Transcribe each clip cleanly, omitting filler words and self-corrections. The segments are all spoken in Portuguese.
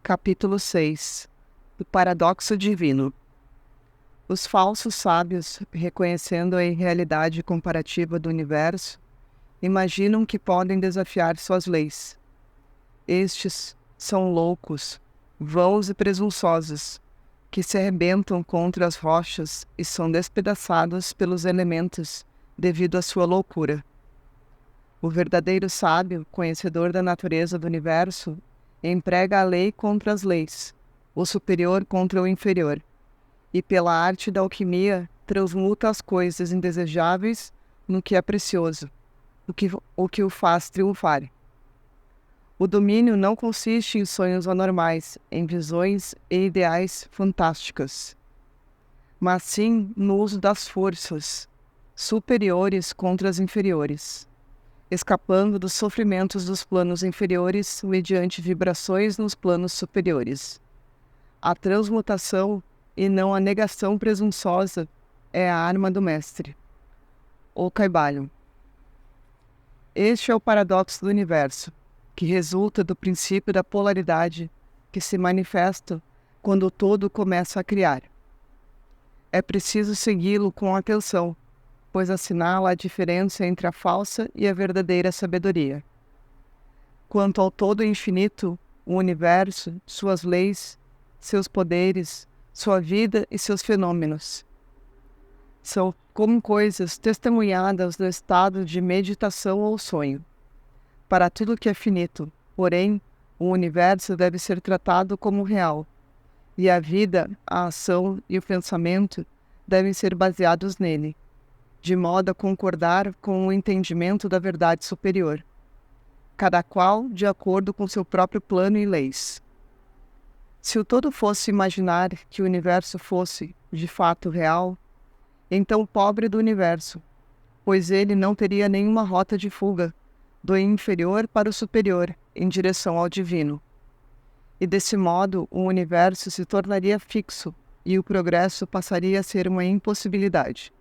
Capítulo 6 do Paradoxo Divino. Os falsos sábios, reconhecendo a irrealidade comparativa do universo, imaginam que podem desafiar suas leis. Estes são loucos, vãos e presunçosos, que se arrebentam contra as rochas e são despedaçados pelos elementos devido à sua loucura. O verdadeiro sábio, conhecedor da natureza do universo, emprega a lei contra as leis, o superior contra o inferior, e pela arte da alquimia transmuta as coisas indesejáveis no que é precioso, o que o faz triunfar. O domínio não consiste em sonhos anormais, em visões e ideais fantásticos, mas sim no uso das forças superiores contra as inferiores, escapando dos sofrimentos dos planos inferiores mediante vibrações nos planos superiores. A transmutação, e não a negação presunçosa, é a arma do mestre. O Kybalion. Este é o paradoxo do universo, que resulta do princípio da polaridade que se manifesta quando o todo começa a criar. É preciso segui-lo com atenção, pois assinala a diferença entre a falsa e a verdadeira sabedoria. Quanto ao todo infinito, o universo, suas leis, seus poderes, sua vida e seus fenômenos são como coisas testemunhadas no estado de meditação ou sonho. Para tudo que é finito, porém, o universo deve ser tratado como real, e a vida, a ação e o pensamento devem ser baseados nele, de modo a concordar com o entendimento da verdade superior, cada qual de acordo com seu próprio plano e leis. Se o todo fosse imaginar que o universo fosse, de fato, real, então pobre do universo, pois ele não teria nenhuma rota de fuga, do inferior para o superior, em direção ao divino. E desse modo o universo se tornaria fixo, e o progresso passaria a ser uma impossibilidade.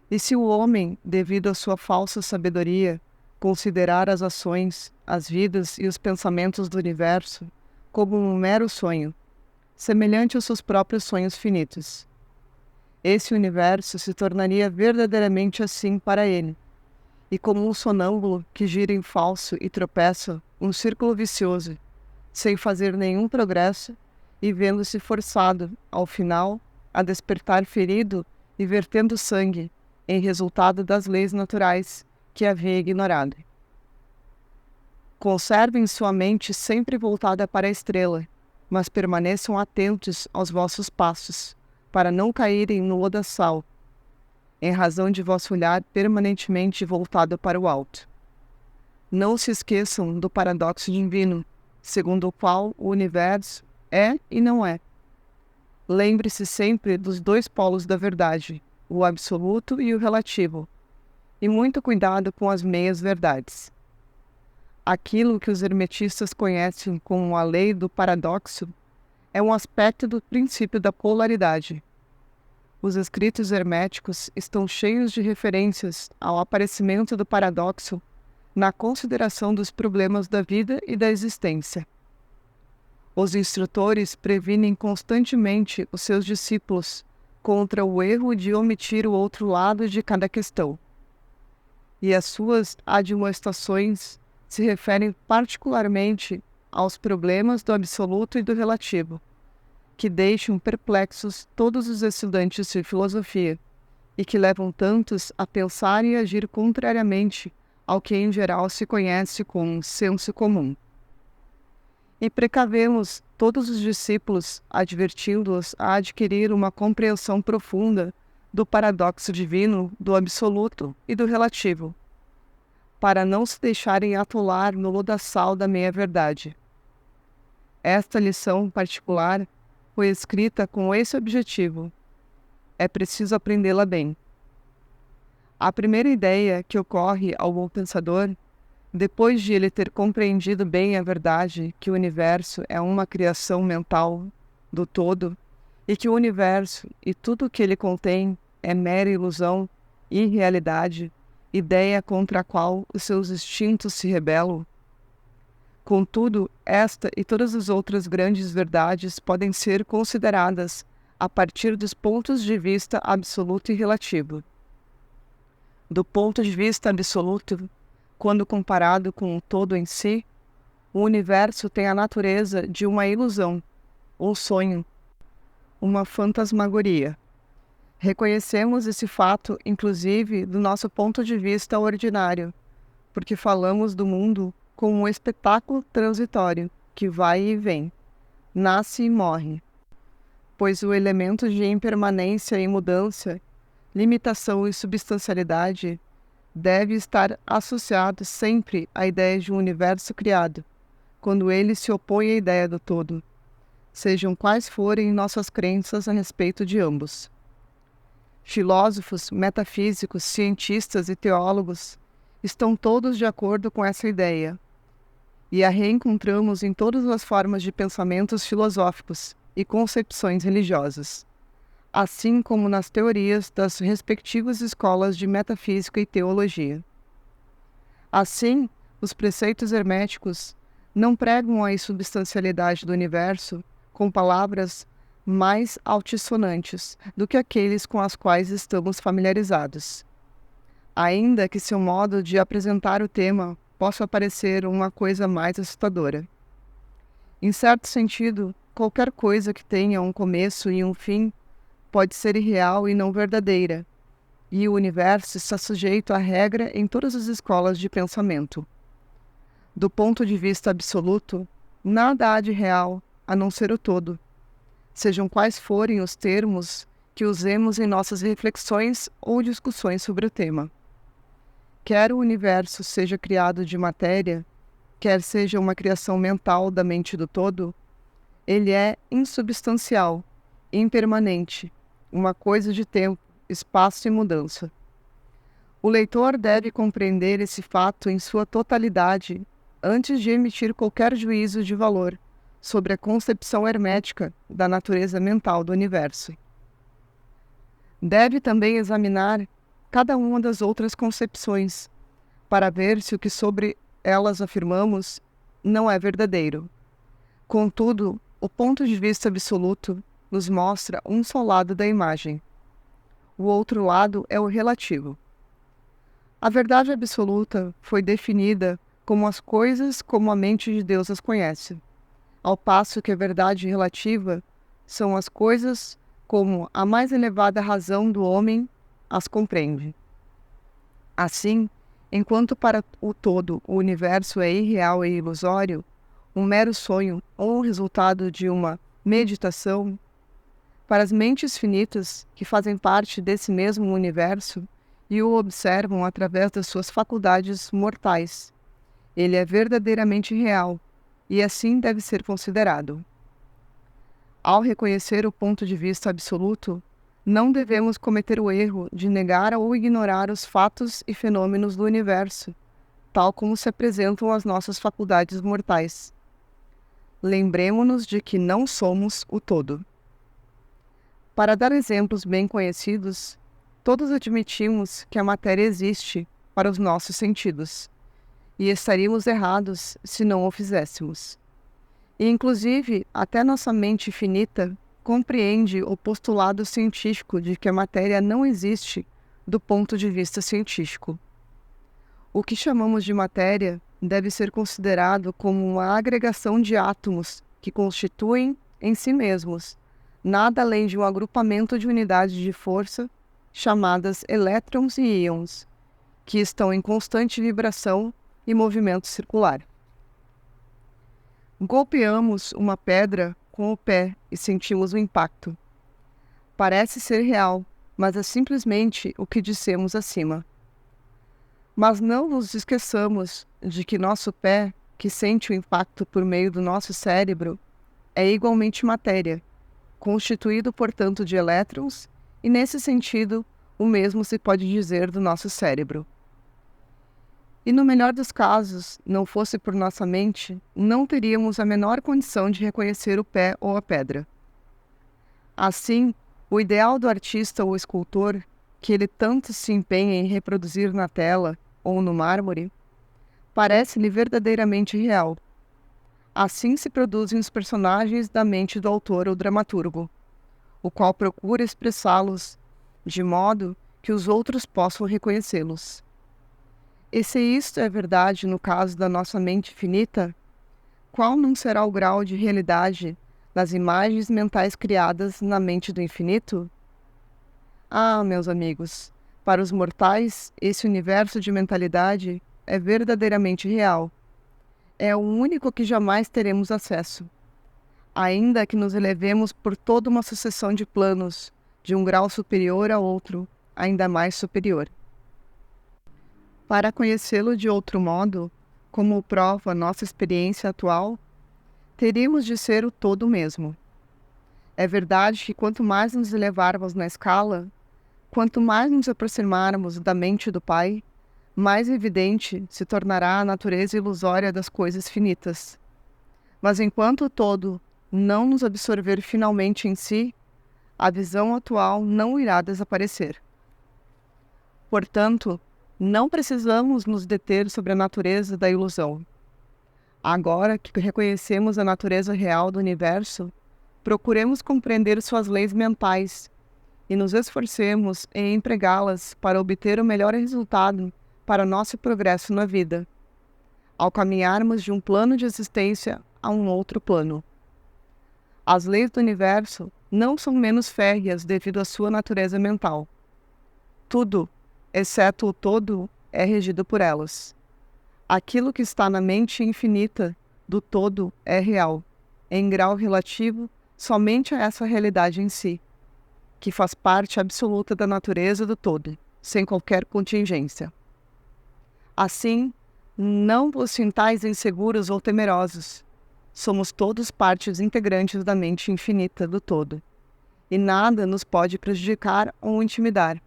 E se o homem, devido à sua falsa sabedoria, considerar as ações, as vidas e os pensamentos do universo como um mero sonho, semelhante aos seus próprios sonhos finitos, esse universo se tornaria verdadeiramente assim para ele, e como um sonâmbulo que gira em falso e tropeça, um círculo vicioso, sem fazer nenhum progresso e vendo-se forçado, ao final, a despertar ferido e vertendo sangue, em resultado das leis naturais que havia ignorado. Conservem sua mente sempre voltada para a estrela, mas permaneçam atentos aos vossos passos, para não caírem no lodaçal, em razão de vosso olhar permanentemente voltado para o alto. Não se esqueçam do paradoxo divino, segundo o qual o universo é e não é. Lembre-se sempre dos dois polos da verdade, o absoluto e o relativo, e muito cuidado com as meias-verdades. Aquilo que os hermetistas conhecem como a lei do paradoxo é um aspecto do princípio da polaridade. Os escritos herméticos estão cheios de referências ao aparecimento do paradoxo na consideração dos problemas da vida e da existência. Os instrutores previnem constantemente os seus discípulos contra o erro de omitir o outro lado de cada questão. E as suas admoestações se referem particularmente aos problemas do absoluto e do relativo, que deixam perplexos todos os estudantes de filosofia e que levam tantos a pensar e agir contrariamente ao que em geral se conhece como senso comum. E precavemos todos os discípulos, advertindo-os a adquirir uma compreensão profunda do paradoxo divino, do absoluto e do relativo, para não se deixarem atolar no lodaçal da meia-verdade. Esta lição particular foi escrita com esse objetivo. É preciso aprendê-la bem. A primeira ideia que ocorre ao bom pensador, depois de ele ter compreendido bem a verdade que o universo é uma criação mental do todo, e que o universo e tudo o que ele contém é mera ilusão, irrealidade, ideia contra a qual os seus instintos se rebelam, Contudo, esta e todas as outras grandes verdades podem ser consideradas a partir dos pontos de vista absoluto e relativo. Do ponto de vista absoluto, quando comparado com o todo em si, o universo tem a natureza de uma ilusão, um sonho, uma fantasmagoria. Reconhecemos esse fato, inclusive, do nosso ponto de vista ordinário, porque falamos do mundo como um espetáculo transitório, que vai e vem, nasce e morre, pois o elemento de impermanência e mudança, limitação e substancialidade deve estar associado sempre à ideia de um universo criado, quando ele se opõe à ideia do todo, sejam quais forem nossas crenças a respeito de ambos. Filósofos, metafísicos, cientistas e teólogos estão todos de acordo com essa ideia, e a reencontramos em todas as formas de pensamentos filosóficos e concepções religiosas, assim como nas teorias das respectivas escolas de metafísica e teologia. Assim, os preceitos herméticos não pregam a insubstancialidade do universo com palavras mais altissonantes do que aqueles com as quais estamos familiarizados. Ainda que seu modo de apresentar o tema possa parecer uma coisa mais assustadora. Em certo sentido, qualquer coisa que tenha um começo e um fim pode ser irreal e não verdadeira, e o universo está sujeito à regra em todas as escolas de pensamento. Do ponto de vista absoluto, nada há de real a não ser o todo, sejam quais forem os termos que usemos em nossas reflexões ou discussões sobre o tema. Quer o universo seja criado de matéria, quer seja uma criação mental da mente do todo, ele é insubstancial, impermanente, uma coisa de tempo, espaço e mudança. O leitor deve compreender esse fato em sua totalidade antes de emitir qualquer juízo de valor sobre a concepção hermética da natureza mental do universo. Deve também examinar cada uma das outras concepções, para ver se o que sobre elas afirmamos não é verdadeiro. Contudo, o ponto de vista absoluto nos mostra um só lado da imagem. O outro lado é o relativo. A verdade absoluta foi definida como as coisas como a mente de Deus as conhece, ao passo que a verdade relativa são as coisas como a mais elevada razão do homem as compreende. Assim, enquanto para o todo o universo é irreal e ilusório, um mero sonho ou o resultado de uma meditação, para as mentes finitas que fazem parte desse mesmo universo e o observam através das suas faculdades mortais, ele é verdadeiramente real e assim deve ser considerado. Ao reconhecer o ponto de vista absoluto, não devemos cometer o erro de negar ou ignorar os fatos e fenômenos do universo, tal como se apresentam às nossas faculdades mortais. Lembremo-nos de que não somos o todo. Para dar exemplos bem conhecidos, todos admitimos que a matéria existe para os nossos sentidos, e estaríamos errados se não o fizéssemos. E, inclusive, até nossa mente finita compreende o postulado científico de que a matéria não existe do ponto de vista científico. O que chamamos de matéria deve ser considerado como uma agregação de átomos que constituem, em si mesmos, nada além de um agrupamento de unidades de força chamadas elétrons e íons, que estão em constante vibração e movimento circular. Golpeamos uma pedra com o pé e sentimos o impacto. Parece ser real, mas é simplesmente o que dissemos acima. Mas não nos esqueçamos de que nosso pé, que sente o impacto por meio do nosso cérebro, é igualmente matéria, constituído, portanto, de elétrons, e nesse sentido, o mesmo se pode dizer do nosso cérebro. E no melhor dos casos, não fosse por nossa mente, não teríamos a menor condição de reconhecer o pé ou a pedra. Assim, o ideal do artista ou escultor, que ele tanto se empenha em reproduzir na tela ou no mármore, parece-lhe verdadeiramente real, Assim se produzem os personagens da mente do autor ou dramaturgo, o qual procura expressá-los de modo que os outros possam reconhecê-los. E se isto é verdade no caso da nossa mente finita, qual não será o grau de realidade das imagens mentais criadas na mente do infinito? Ah, meus amigos, para os mortais, esse universo de mentalidade é verdadeiramente real. É o único que jamais teremos acesso, ainda que nos elevemos por toda uma sucessão de planos, de um grau superior a outro, ainda mais superior. Para conhecê-lo de outro modo, como prova nossa experiência atual, teríamos de ser o todo mesmo. É verdade que quanto mais nos elevarmos na escala, quanto mais nos aproximarmos da mente do Pai, mais evidente se tornará a natureza ilusória das coisas finitas. Mas enquanto o todo não nos absorver finalmente em si, a visão atual não irá desaparecer. Portanto, não precisamos nos deter sobre a natureza da ilusão. Agora que reconhecemos a natureza real do universo, procuremos compreender suas leis mentais e nos esforcemos em empregá-las para obter o melhor resultado para nosso progresso na vida, ao caminharmos de um plano de existência a um outro plano. As leis do universo não são menos férreas devido à sua natureza mental. Tudo, exceto o todo, é regido por elas. Aquilo que está na mente infinita do todo é real, em grau relativo somente a essa realidade em si, que faz parte absoluta da natureza do todo, sem qualquer contingência. Assim, não vos sintais inseguros ou temerosos. Somos todos partes integrantes da mente infinita do todo, e nada nos pode prejudicar ou intimidar.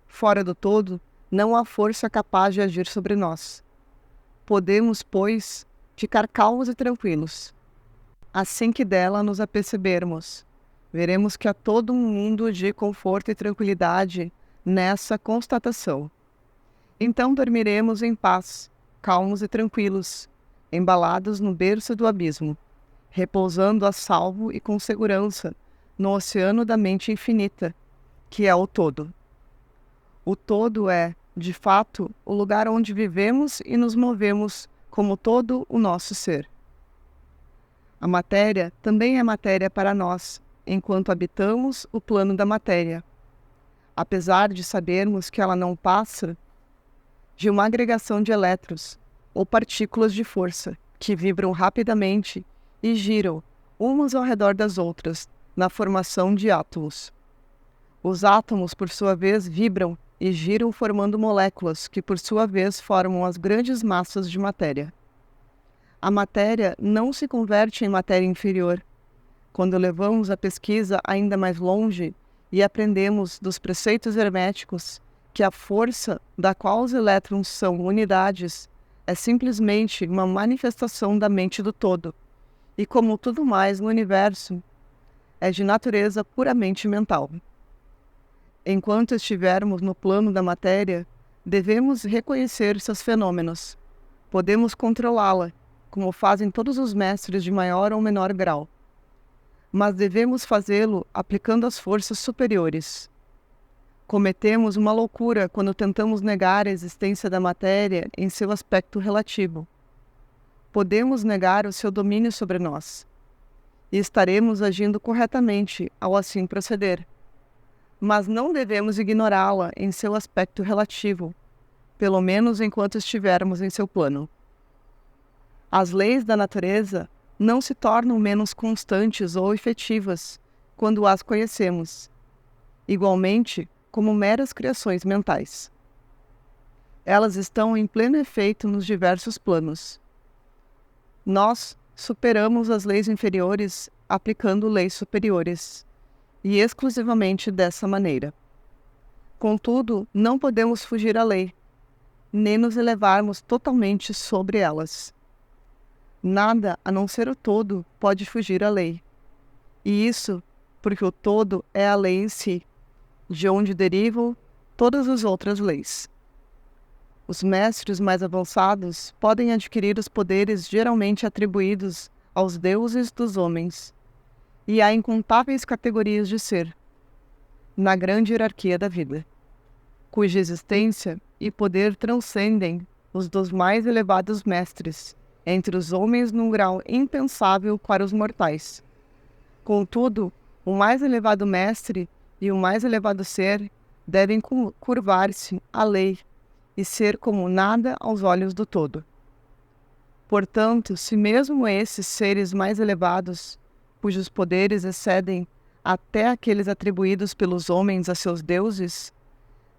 Fora do todo, não há força capaz de agir sobre nós. Podemos, pois, ficar calmos e tranquilos. Assim que dela nos apercebermos, veremos que há todo um mundo de conforto e tranquilidade nessa constatação. Então dormiremos em paz, calmos e tranquilos, embalados no berço do abismo, repousando a salvo e com segurança no oceano da mente infinita, que é o todo. O todo é, de fato, o lugar onde vivemos e nos movemos como todo o nosso ser. A matéria também é matéria para nós, enquanto habitamos o plano da matéria. Apesar de sabermos que ela não passa de uma agregação de elétrons ou partículas de força que vibram rapidamente e giram umas ao redor das outras na formação de átomos. Os átomos, por sua vez, vibram e giram formando moléculas que, por sua vez, formam as grandes massas de matéria. A matéria não se converte em matéria inferior. Quando levamos a pesquisa ainda mais longe e aprendemos dos preceitos herméticos que a força da qual os elétrons são unidades é simplesmente uma manifestação da mente do todo, e como tudo mais no universo, é de natureza puramente mental. Enquanto estivermos no plano da matéria, devemos reconhecer seus fenômenos. Podemos controlá-la, como fazem todos os mestres de maior ou menor grau. Mas devemos fazê-lo aplicando as forças superiores. Cometemos uma loucura quando tentamos negar a existência da matéria em seu aspecto relativo. Podemos negar o seu domínio sobre nós, e estaremos agindo corretamente ao assim proceder. Mas não devemos ignorá-la em seu aspecto relativo, pelo menos enquanto estivermos em seu plano. As leis da natureza não se tornam menos constantes ou efetivas quando as conhecemos. Igualmente, como meras criações mentais. Elas estão em pleno efeito nos diversos planos. Nós superamos as leis inferiores aplicando leis superiores, e exclusivamente dessa maneira. Contudo, não podemos fugir à lei, nem nos elevarmos totalmente sobre elas. Nada, a não ser o todo, pode fugir à lei. E isso porque o todo é a lei em si, de onde derivam todas as outras leis. Os mestres mais avançados podem adquirir os poderes geralmente atribuídos aos deuses dos homens, e há incontáveis categorias de ser, na grande hierarquia da vida, cuja existência e poder transcendem os dos mais elevados mestres, entre os homens num grau impensável para os mortais. Contudo, o mais elevado mestre e o mais elevado ser devem curvar-se à lei e ser como nada aos olhos do todo. Portanto, se mesmo esses seres mais elevados, cujos poderes excedem até aqueles atribuídos pelos homens a seus deuses,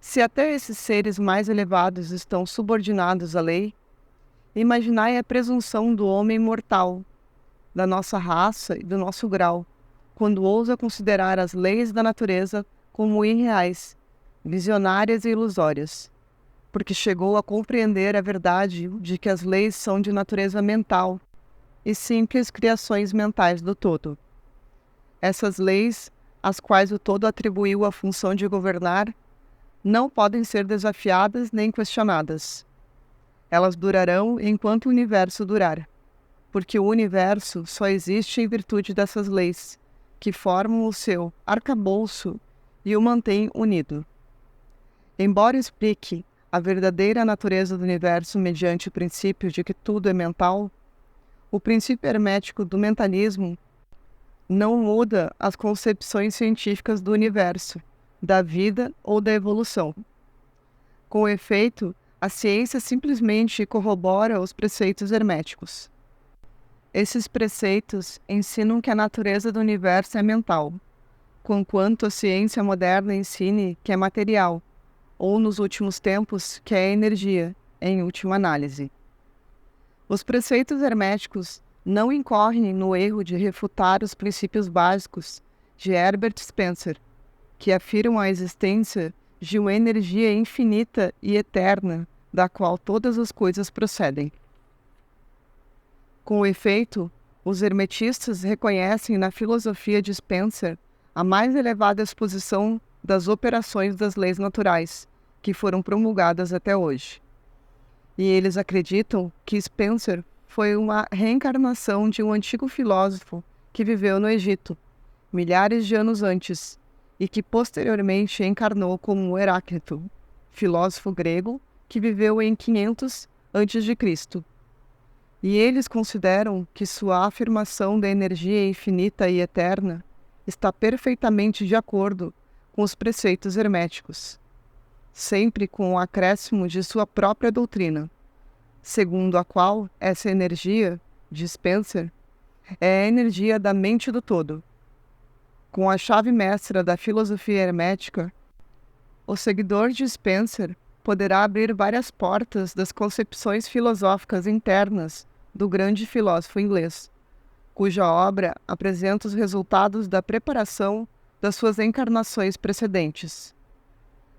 se até esses seres mais elevados estão subordinados à lei, imaginai a presunção do homem mortal, da nossa raça e do nosso grau, quando ousa considerar as leis da natureza como irreais, visionárias e ilusórias, porque chegou a compreender a verdade de que as leis são de natureza mental e simples criações mentais do todo. Essas leis, às quais o todo atribuiu a função de governar, não podem ser desafiadas nem questionadas. Elas durarão enquanto o universo durar, porque o universo só existe em virtude dessas leis, que formam o seu arcabouço e o mantêm unido. Embora explique a verdadeira natureza do universo mediante o princípio de que tudo é mental, o princípio hermético do mentalismo não muda as concepções científicas do universo, da vida ou da evolução. Com efeito, a ciência simplesmente corrobora os preceitos herméticos. Esses preceitos ensinam que a natureza do universo é mental, conquanto a ciência moderna ensine que é material, ou nos últimos tempos, que é energia, em última análise. Os preceitos herméticos não incorrem no erro de refutar os princípios básicos de Herbert Spencer, que afirmam a existência de uma energia infinita e eterna, da qual todas as coisas procedem. Com efeito, os hermetistas reconhecem na filosofia de Spencer a mais elevada exposição das operações das leis naturais, que foram promulgadas até hoje. E eles acreditam que Spencer foi uma reencarnação de um antigo filósofo que viveu no Egito, milhares de anos antes, e que posteriormente encarnou como Heráclito, filósofo grego que viveu em 500 a.C. E eles consideram que sua afirmação da energia infinita e eterna está perfeitamente de acordo com os preceitos herméticos, sempre com o acréscimo de sua própria doutrina, segundo a qual essa energia, de Spencer, é a energia da mente do todo. Com a chave mestra da filosofia hermética, o seguidor de Spencer poderá abrir várias portas das concepções filosóficas internas do grande filósofo inglês, cuja obra apresenta os resultados da preparação das suas encarnações precedentes.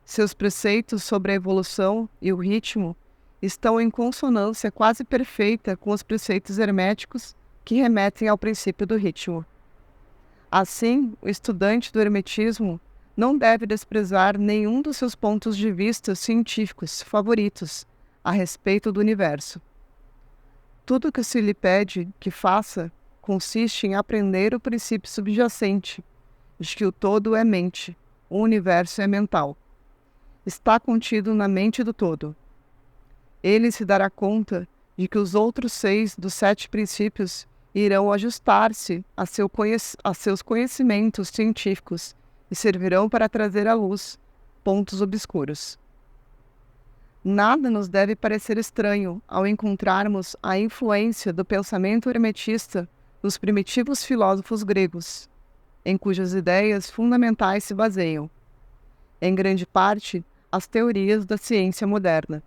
Seus preceitos sobre a evolução e o ritmo estão em consonância quase perfeita com os preceitos herméticos que remetem ao princípio do ritmo. Assim, o estudante do hermetismo não deve desprezar nenhum dos seus pontos de vista científicos favoritos a respeito do universo. Tudo o que se lhe pede que faça consiste em aprender o princípio subjacente de que o todo é mente, o universo é mental. Está contido na mente do todo. Ele se dará conta de que os outros 6 dos 7 princípios irão ajustar-se a seus conhecimentos científicos e servirão para trazer à luz pontos obscuros. Nada nos deve parecer estranho ao encontrarmos a influência do pensamento hermetista nos primitivos filósofos gregos, em cujas ideias fundamentais se baseiam, em grande parte, as teorias da ciência moderna.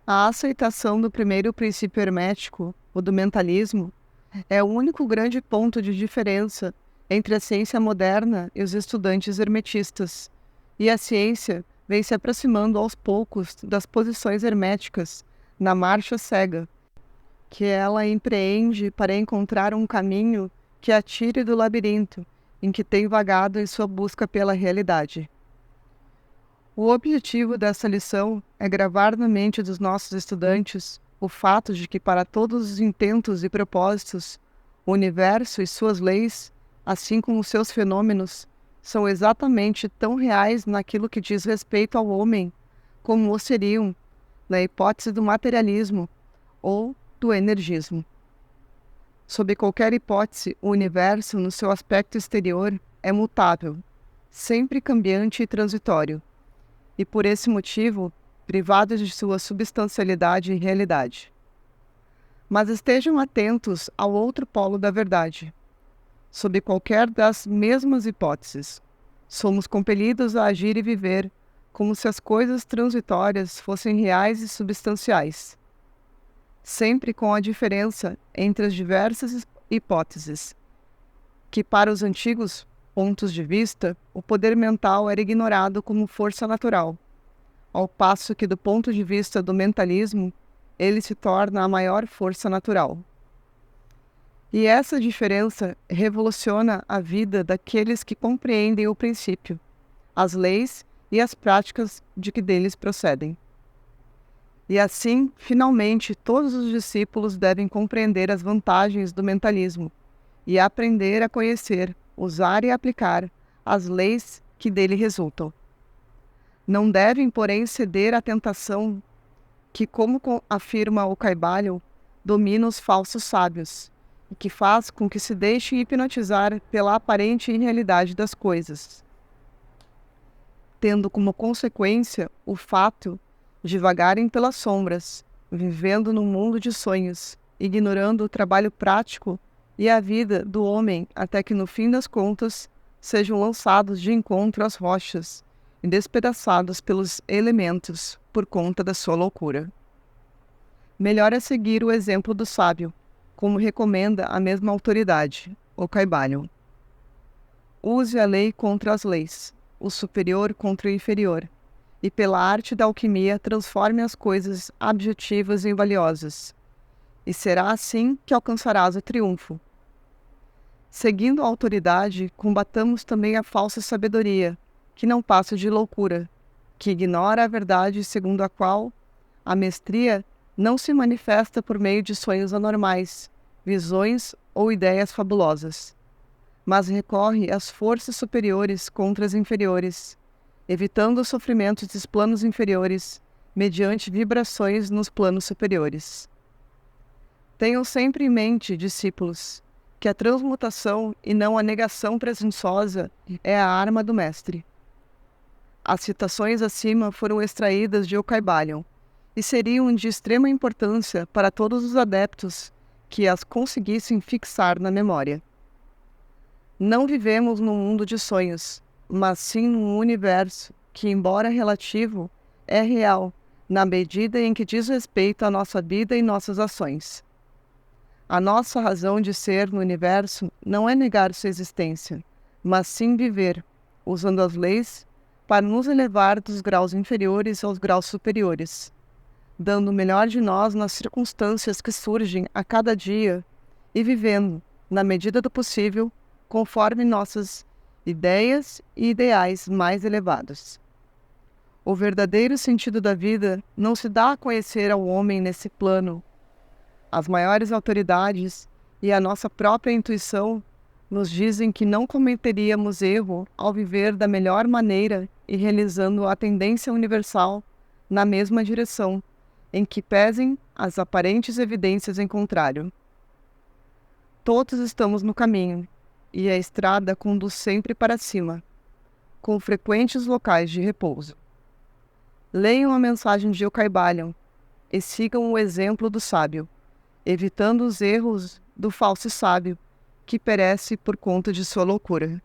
A aceitação do primeiro princípio hermético, o do mentalismo, é o único grande ponto de diferença entre a ciência moderna e os estudantes hermetistas, e a ciência vem se aproximando aos poucos das posições herméticas na marcha cega, que ela empreende para encontrar um caminho que a tire do labirinto em que tem vagado em sua busca pela realidade. O objetivo dessa lição é gravar na mente dos nossos estudantes o fato de que, para todos os intentos e propósitos, o universo e suas leis, assim como seus fenômenos, são exatamente tão reais naquilo que diz respeito ao homem como o seriam na hipótese do materialismo ou do energismo. Sob qualquer hipótese, o universo, no seu aspecto exterior, é mutável, sempre cambiante e transitório, e por esse motivo, privado de sua substancialidade e realidade. Mas estejam atentos ao outro polo da verdade. Sob qualquer das mesmas hipóteses, somos compelidos a agir e viver como se as coisas transitórias fossem reais e substanciais, sempre com a diferença entre as diversas hipóteses, que para os antigos pontos de vista, o poder mental era ignorado como força natural, ao passo que, do ponto de vista do mentalismo, ele se torna a maior força natural. E essa diferença revoluciona a vida daqueles que compreendem o princípio, as leis e as práticas de que deles procedem. E assim, finalmente, todos os discípulos devem compreender as vantagens do mentalismo e aprender a conhecer, usar e aplicar as leis que dele resultam. Não devem, porém, ceder à tentação que, como afirma o Caibalion, domina os falsos sábios e que faz com que se deixem hipnotizar pela aparente irrealidade das coisas, tendo como consequência o fato de vagarem pelas sombras, vivendo num mundo de sonhos, ignorando o trabalho prático e a vida do homem até que, no fim das contas, sejam lançados de encontro às rochas e despedaçados pelos elementos por conta da sua loucura. Melhor é seguir o exemplo do sábio, como recomenda a mesma autoridade, o Caibalion. Use a lei contra as leis, o superior contra o inferior, e pela arte da alquimia transforme as coisas objetivas em valiosas, e será assim que alcançarás o triunfo. Seguindo a autoridade, combatamos também a falsa sabedoria, que não passa de loucura, que ignora a verdade segundo a qual a mestria não se manifesta por meio de sonhos anormais, visões ou ideias fabulosas, mas recorre às forças superiores contra as inferiores, evitando os sofrimentos dos planos inferiores, mediante vibrações nos planos superiores. Tenham sempre em mente, discípulos, que a transmutação e não a negação presunçosa é a arma do mestre. As citações acima foram extraídas de O Caibalion e seriam de extrema importância para todos os adeptos que as conseguissem fixar na memória. Não vivemos num mundo de sonhos, mas sim num universo que, embora relativo, é real, na medida em que diz respeito à nossa vida e nossas ações. A nossa razão de ser no universo não é negar sua existência, mas sim viver, usando as leis para nos elevar dos graus inferiores aos graus superiores, dando o melhor de nós nas circunstâncias que surgem a cada dia e vivendo, na medida do possível, conforme nossas ideias e ideais mais elevados. O verdadeiro sentido da vida não se dá a conhecer ao homem nesse plano. As maiores autoridades e a nossa própria intuição nos dizem que não cometeríamos erro ao viver da melhor maneira e realizando a tendência universal na mesma direção, em que pesem as aparentes evidências em contrário. Todos estamos no caminho, e a estrada conduz sempre para cima, com frequentes locais de repouso. Leiam a mensagem de O Caibalion e sigam o exemplo do sábio, evitando os erros do falso sábio, que perece por conta de sua loucura.